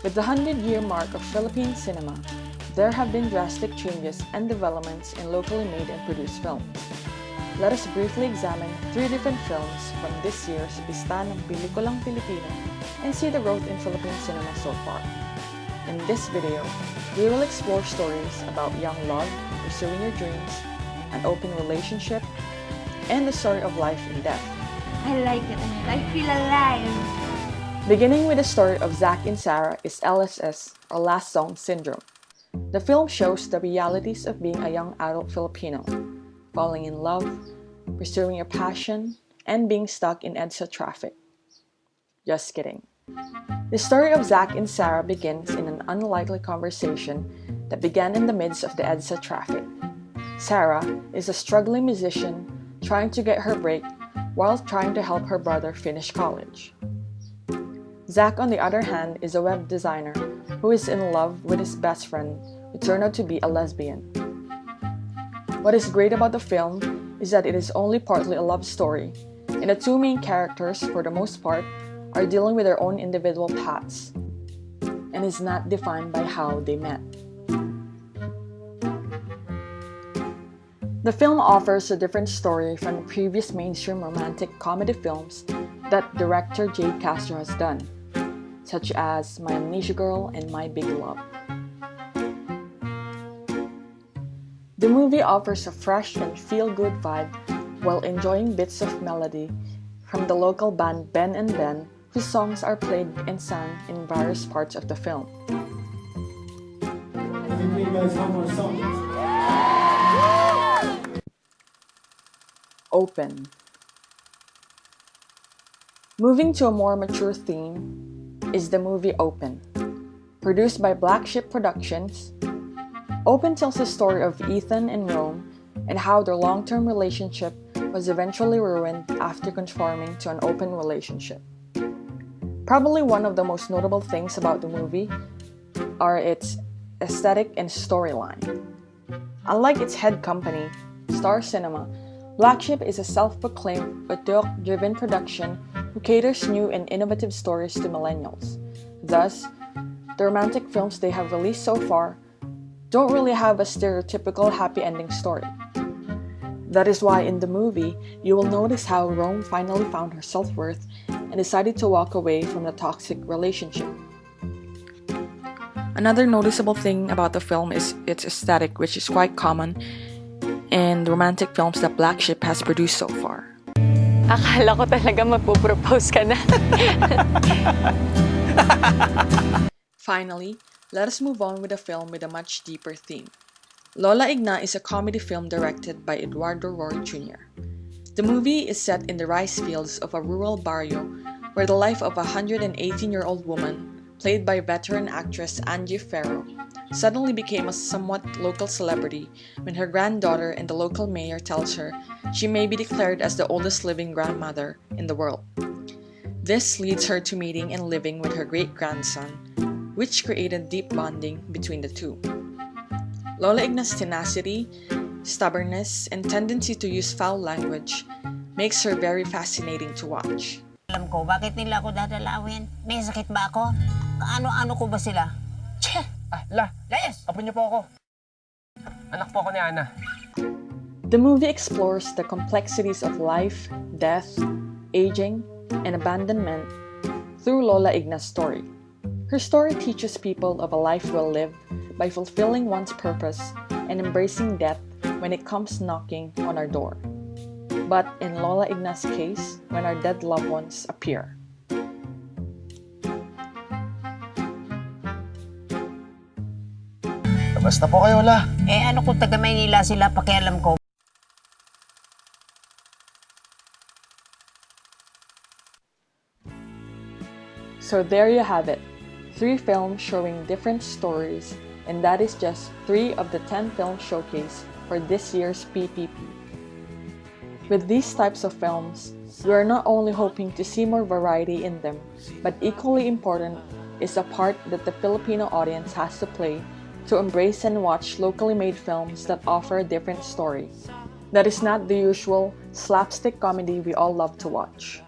With the 100-year mark of Philippine cinema, there have been drastic changes and developments in locally made and produced films. Let us briefly examine 3 different films from this year's Pista ng Pelikulang Pilipino and see the growth in Philippine cinema so far. In this video, we will explore stories about young love, pursuing your dreams, an open relationship, and the story of life and death. I like it. I feel alive. Beginning with the story of Zack and Sarah is LSS, or Last Song Syndrome. The film shows the realities of being a young adult Filipino, falling in love, pursuing your passion, and being stuck in EDSA traffic. Just kidding. The story of Zack and Sarah begins in an unlikely conversation that began in the midst of the EDSA traffic. Sarah is a struggling musician trying to get her break while trying to help her brother finish college. Zack, on the other hand, is a web designer who is in love with his best friend, who turned out to be a lesbian. What is great about the film is that it is only partly a love story, and the 2 main characters, for the most part, are dealing with their own individual paths, and is not defined by how they met. The film offers a different story from the previous mainstream romantic comedy films that director Jade Castro has done, such as My Amnesia Girl and My Big Love. The movie offers a fresh and feel-good vibe while enjoying bits of melody from the local band Ben and Ben, whose songs are played and sung in various parts of the film. I think we guys one more song. Open. Moving to a more mature theme is the movie Open. Produced by Black Sheep Productions, Open tells the story of Ethan and Rome and how their long-term relationship was eventually ruined after conforming to an open relationship. Probably one of the most notable things about the movie are its aesthetic and storyline. Unlike its head company, Star Cinema, Black Sheep is a self-proclaimed auteur-driven production who caters new and innovative stories to millennials. Thus, the romantic films they have released so far don't really have a stereotypical happy ending story. That is why in the movie, you will notice how Rome finally found her self-worth and decided to walk away from the toxic relationship. Another noticeable thing about the film is its aesthetic, which is quite common in the romantic films that Black Sheep has produced so far. Akala ko talaga magpo-propose ka na. Finally, let us move on with a film with a much deeper theme. Lola Igna is a comedy film directed by Eduardo Roy Jr. The movie is set in the rice fields of a rural barrio where the life of a 118-year-old woman, played by veteran actress Angie Ferro, suddenly became a somewhat local celebrity when her granddaughter and the local mayor tells her she may be declared as the oldest living grandmother in the world. This leads her to meeting and living with her great-grandson, which created deep bonding between the two. Lola Igna's tenacity, stubbornness, and tendency to use foul language makes her very fascinating to watch. Alam ko, bakit nila ako dadalawin? May sakit ba ako? Kaano-ano ko ba sila? Tche! Layas! Apo niyo po ako. Anak po ako ni Ana. The movie explores the complexities of life, death, aging, and abandonment through Lola Igna's story. Her story teaches people of a life well lived by fulfilling one's purpose and embracing death when it comes knocking on our door. But in Lola Igna's case, when our dead loved ones appear. Basta po kayo, La. Ano kung taga Maynila sila, pakialam ko. So there you have it, 3 films showing different stories, and that is just 3 of the 10 films showcased for this year's PPP. With these types of films, we are not only hoping to see more variety in them, but equally important is the part that the Filipino audience has to play to embrace and watch locally made films that offer a different story. That is not the usual slapstick comedy we all love to watch.